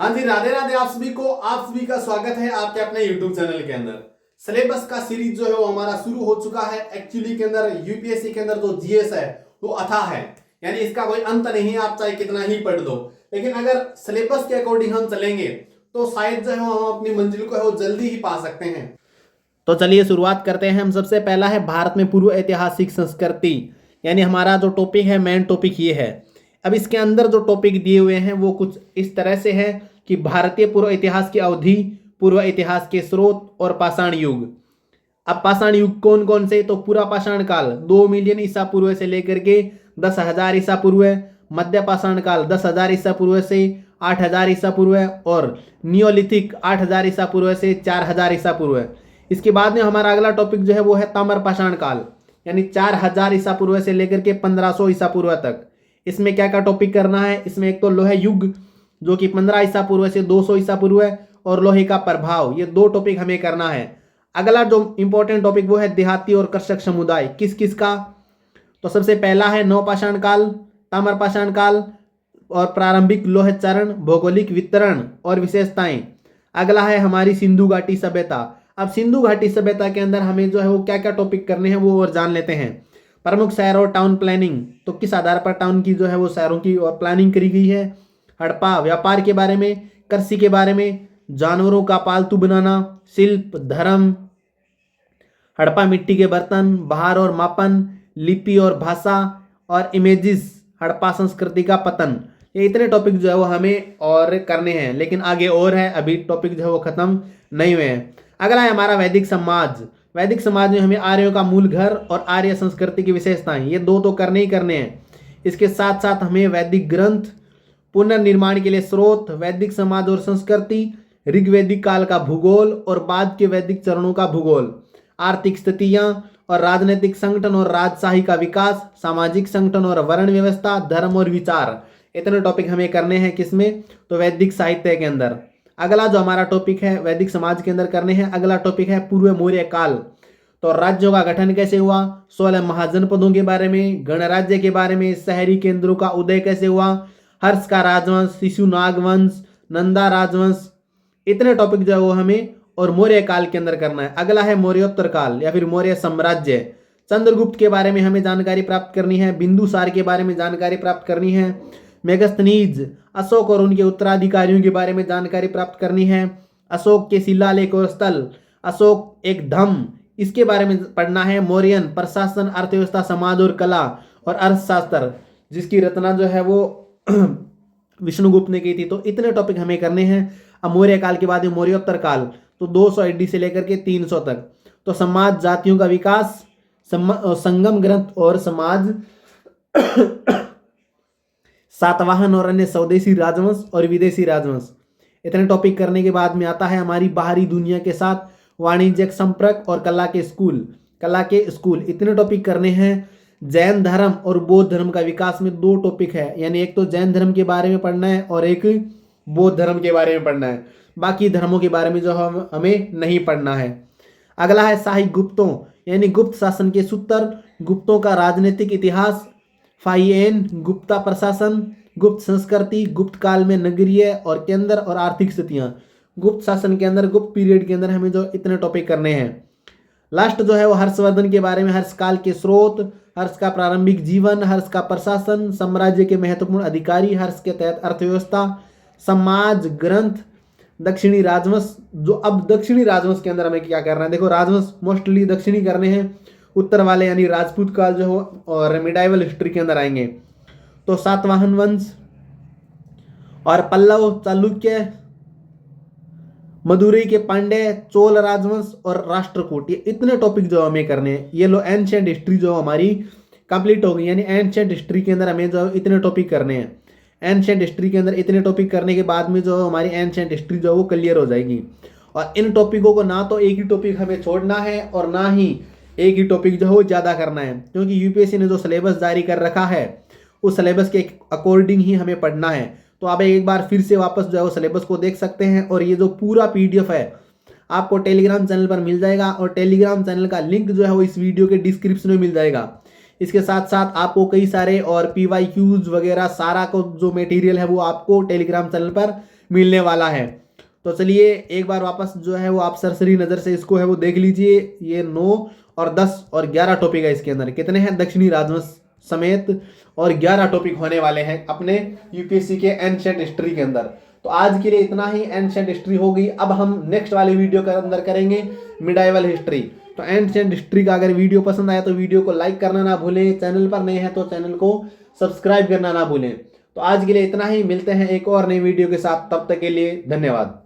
हाँ जी, राधे राधे आप सभी का स्वागत है आपके अपने YouTube चैनल के अंदर। सिलेबस का सीरीज जो है वो हमारा शुरू हो चुका है। एक्चुअली के अंदर यूपीएससी के अंदर जो जीएस है वो अथाह है, यानी इसका कोई अंत नहीं है, आप चाहे कितना ही पढ़ दो। लेकिन अगर सिलेबस के अकॉर्डिंग हम चलेंगे तो शायद जो है हम अपनी मंजिल को है वो जल्दी ही पा सकते हैं। तो चलिए शुरुआत करते हैं। हम सबसे पहला है भारत में पूर्व ऐतिहासिक संस्कृति, यानी हमारा जो टॉपिक है, मेन टॉपिक ये है। अब इसके अंदर जो टॉपिक दिए हुए हैं वो कुछ इस तरह से है कि भारतीय पूर्व इतिहास की अवधि, पूर्व इतिहास के स्रोत और पाषाण युग। अब पाषाण युग कौन कौन से, तो पूरा पाषाण काल 2 मिलियन ईसा पूर्व से लेकर के 10,000 ईसा पूर्व, मध्य पाषाण काल 10,000 ईसा पूर्व से 8,000 ईसा पूर्व और नियोलिथिक 8,000 ईसा पूर्व से 4,000 ईसा पूर्व। इसके बाद में हमारा अगला टॉपिक जो है वो है ताम्र पाषाण काल, यानी 4,000 ईसा पूर्व से लेकर के 1500 ईसा पूर्व तक। इसमें क्या क्या टॉपिक करना है, इसमें एक तो लोहे युग जो कि 15 ईसा पूर्व से 200 ईसा पूर्व है, और लोहे का प्रभाव, ये 2 टॉपिक हमें करना है। अगला जो इंपॉर्टेंट टॉपिक वो है देहाती और कृषक समुदाय, किस किस का। तो सबसे पहला है नवपाषाण काल, ताम्र पाषाण काल और प्रारंभिक लोह चरण, भौगोलिक वितरण और विशेषताएं। अगला है हमारी सिंधु घाटी सभ्यता। अब सिंधु घाटी सभ्यता के अंदर हमें जो है वो क्या क्या टॉपिक करने हैं वो और जान लेते हैं। प्रमुख शहर और टाउन प्लानिंग, तो किस आधार पर टाउन की जो है वो शहरों की और प्लानिंग करी गई है। हड़प्पा व्यापार के बारे में, कृषि के बारे में, जानवरों का पालतू बनाना, शिल्प, धर्म, हड़प्पा मिट्टी के बर्तन, भार और मापन, लिपि और भाषा और इमेजेस, हड़प्पा संस्कृति का पतन। ये इतने टॉपिक जो है वो हमें और करने हैं, लेकिन आगे और है, अभी टॉपिक जो है वो खत्म नहीं हुए हैं। अगला है हमारा वैदिक समाज। वैदिक समाज में हमें आर्यों का मूल घर और आर्य संस्कृति की विशेषताएं, ये 2 तो करने ही करने हैं। इसके साथ साथ हमें वैदिक ग्रंथ, पुनर्निर्माण के लिए स्रोत, वैदिक समाज और संस्कृति, ऋग्वैदिक काल का भूगोल और बाद के वैदिक चरणों का भूगोल, आर्थिक स्थितियां और राजनीतिक संगठन और राजशाही का विकास, सामाजिक संगठन और वर्ण व्यवस्था, धर्म और विचार। इतने टॉपिक हमें करने हैं किसमें, तो वैदिक साहित्य के अंदर। अगला जो हमारा टॉपिक है वैदिक समाज के अंदर करने हैं, अगला टॉपिक है पूर्व मौर्य काल। तो राज्यों का गठन कैसे हुआ, 16 महाजनपदों के बारे में, गणराज्य के बारे में, शहरी केंद्रों का उदय कैसे हुआ, हर्ष का राजवंश, शिशुनाग वंश, नंदा राजवंश। इतने टॉपिक जो है वो हमें और मौर्य काल के अंदर करना है। अगला है मौर्योत्तर काल या फिर मौर्य साम्राज्य। चंद्रगुप्त के बारे में हमें जानकारी प्राप्त करनी है, बिंदुसार के बारे में जानकारी प्राप्त करनी है, मेगस्थनीज, अशोक और उनके उत्तराधिकारियों के बारे में जानकारी प्राप्त करनी है, अशोक के शिलालेख और स्थल, अशोक एक धम, इसके बारे में पढ़ना है, मौर्यन, प्रशासन, अर्थव्यवस्था, समाज और कला और अर्थशास्त्र, जिसकी रचना जो है वो विष्णुगुप्त ने की थी। तो इतने टॉपिक हमें करने हैं। अब मौर्य काल के बाद में मौर्योत्तर काल, तो 200 AD से लेकर के 300 तक। तो समाज, जातियों का विकास, संगम ग्रंथ और समाज, सातवाहन और अन्य स्वदेशी राजवंश और विदेशी राजवंश। इतने टॉपिक करने के बाद में आता है हमारी बाहरी दुनिया के साथ वाणिज्यिक संपर्क और कला के स्कूल। इतने टॉपिक करने हैं। जैन धर्म और बौद्ध धर्म का विकास में 2 टॉपिक है, यानी एक तो जैन धर्म के बारे में पढ़ना है और एक बौद्ध धर्म के बारे में पढ़ना है। बाकी धर्मों के बारे में जो हमें नहीं पढ़ना है। अगला है शाही गुप्तों, यानी गुप्त शासन के सूत्र, गुप्तों का राजनीतिक इतिहास, फाइएन, गुप्ता प्रशासन, गुप्त संस्कृति, गुप्त काल में नगरीय और केंद्र और आर्थिक स्थितियां। गुप्त शासन के अंदर, गुप्त पीरियड के अंदर हमें जो इतने टॉपिक करने हैं। लास्ट जो है वो हर्षवर्धन के बारे में, हर्ष काल के स्रोत, हर्ष का प्रारंभिक जीवन, हर्ष का प्रशासन, साम्राज्य के महत्वपूर्ण अधिकारी, हर्ष के तहत अर्थव्यवस्था, समाज, ग्रंथ, दक्षिणी राजवंश। जो अब दक्षिणी राजवंश के अंदर हमें क्या करना है, देखो राजवंश मोस्टली दक्षिणी करने हैं, उत्तर वाले यानी राजपूत काल जो हो और मिडाइवल हिस्ट्री के अंदर आएंगे। तो सातवाहन वंश और पल्लव, चालुक्य, मदुरई के पांड्य, चोल राजवंश और राष्ट्रकूट, ये इतने टॉपिक जो हमें करने हैं। ये लो एंशिएंट हिस्ट्री जो हमारी कंप्लीट हो गई, यानी एंशिएंट हिस्ट्री के अंदर हमें जो इतने टॉपिक करने हैं। एंशिएंट हिस्ट्री के अंदर इतने टॉपिक करने के बाद में जो हमारी एंशिएंट हिस्ट्री जो वो क्लियर हो जाएगी। और इन टॉपिकों को ना तो एक ही टॉपिक हमें छोड़ना है और ना ही एक ही टॉपिक जो है वो ज़्यादा करना है, क्योंकि यूपीएससी ने जो सिलेबस जारी कर रखा है उस सिलेबस के अकॉर्डिंग ही हमें पढ़ना है। तो आप एक बार फिर से वापस जो है वो सिलेबस को देख सकते हैं, और ये जो पूरा PDF है आपको टेलीग्राम चैनल पर मिल जाएगा, और टेलीग्राम चैनल का लिंक जो है वो इस वीडियो के डिस्क्रिप्शन में मिल जाएगा। इसके साथ साथ आपको कई सारे और PYQs वगैरह सारा को जो मटेरियल है वो आपको टेलीग्राम चैनल पर मिलने वाला है। तो चलिए एक बार वापस जो है वो आप सरसरी नज़र से इसको है वो देख लीजिए। ये 9 और 10 और 11 टॉपिक है इसके अंदर। कितने हैं? दक्षिणी राजवंश समेत और 11 टॉपिक होने वाले हैं अपने यूपीएससी के एंशिएंट हिस्ट्री के अंदर। तो आज के लिए इतना ही। एंशिएंट हिस्ट्री हो गई। अब हम नेक्स्ट वाले वीडियो के अंदर करेंगे मिडाइवल हिस्ट्री। तो एंशिएंट हिस्ट्री का अगर वीडियो पसंद आया तो वीडियो को लाइक करना ना भूलें। चैनल पर नए हैं तो चैनल को सब्सक्राइब करना ना भूलें। तो आज के लिए इतना ही। मिलते हैं एक और नई वीडियो के साथ। तब तक के लिए धन्यवाद।